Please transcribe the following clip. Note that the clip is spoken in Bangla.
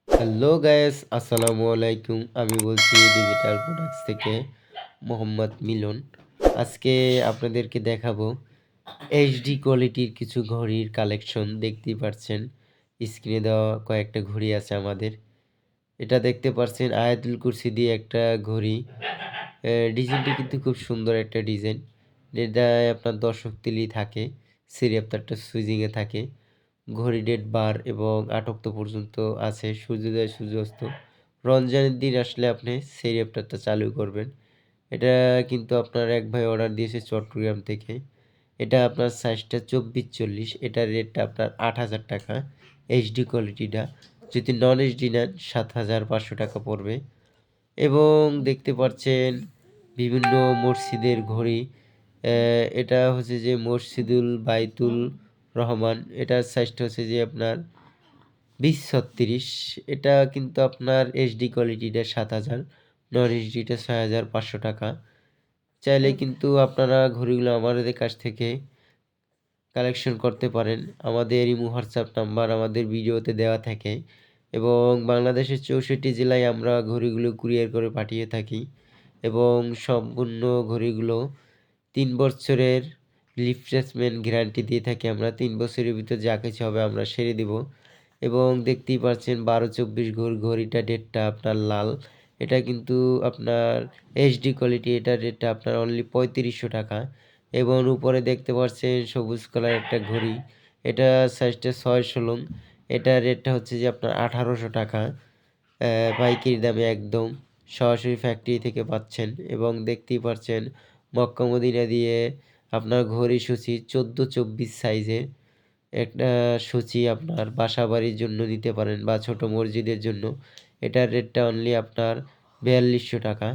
হ্যালো গাইস, আসসালামু আলাইকুম। আমি বলছি ডিজিটাল প্রোডাক্টস থেকে মোহাম্মদ মিলন। আজকে আপনাদেরকে দেখাবো এইচডি কোয়ালিটির কিছু ঘড়ির কালেকশন। দেখতেই পাচ্ছেন স্ক্রিনে দেওয়া কয়েকটা ঘড়ি আছে আমাদের। এটা দেখতে পাচ্ছেন আয়াতুল কুরসি দিয়ে একটা ঘড়ি। ডিজাইনটি কিন্তু খুব সুন্দর একটা ডিজাইন। এটায় আপনার দর্শক তিলি থাকে, সিরিয়াপটারটা সুইজিংয়ে থাকে। ঘড়ি ডেট বার এবং আটক্ত পর্যন্ত আছে, সূর্যোদয় সূর্যাস্ত। রমজানের দিন আসলে আপনি সেই রেফটারটা চালু করবেন। এটা কিন্তু আপনার এক ভাই অর্ডার দিয়েছে চট্টগ্রাম থেকে। এটা আপনার সাইজটা 24-40, এটার রেটটা আপনার ৮,০০০ টাকা। এইচডি কোয়ালিটিটা যদি নন এইচডি নেন ৭,৫০০ টাকা পড়বে। এবং দেখতে পাচ্ছেন বিভিন্ন মসজিদের ঘড়ি। এটা হচ্ছে যে মসজিদুল বাইতুল রহমান। এটার সাইজটা হচ্ছে যে আপনার 20-36। এটা কিন্তু আপনার এইচডি কোয়ালিটিটা 7,০০০, নন এইচডিটা ৬,৫০০ টাকা। চাইলে কিন্তু আপনারা ঘড়িগুলো আমাদের কাছ থেকে কালেকশন করতে পারেন। আমাদের ইমো হোয়াটসঅ্যাপ নাম্বার আমাদের ভিডিওতে দেওয়া থাকে এবং বাংলাদেশের ৬৪ জেলায় আমরা ঘড়িগুলো কুরিয়ার করে পাঠিয়ে থাকি এবং সম্পূর্ণ ঘড়িগুলো ৩ বছরের রিপ্লেসমেন্ট গ্যারান্টি দিয়ে থাকি আমরা। ৩ বছরের ভিতর যা কিছু হবে আমরা সেরে দিব। এবং দেখতেই পাচ্ছেন 12-24 ঘড়িটা ডেটটা আপনার লাল। এটা কিন্তু আপনার এইচডি কোয়ালিটি, এটার রেটটা আপনার অনলি ৩৫০০ টাকা। এবং উপরে দেখতে পাচ্ছেন সবুজ কালার একটা ঘড়ি। এটা সাইজটা ৬-১৬। এটার রেটটা হচ্ছে যে আপনার ১৮০০ টাকা। পাইকারি দামে একদম সরাসরি ফ্যাক্টরি থেকে পাচ্ছেন। এবং দেখতেই পাচ্ছেন মক্কা মদিনা দিয়ে আপনার ঘড়ি সূচি 14-24 সাইজের একটা সূচি আপনার বাসাবাড়ির জন্য নিতে পারেন বা ছোট মসজিদের জন্য। এটার রেটটা অনলি আপনার ৪২০০ টাকা।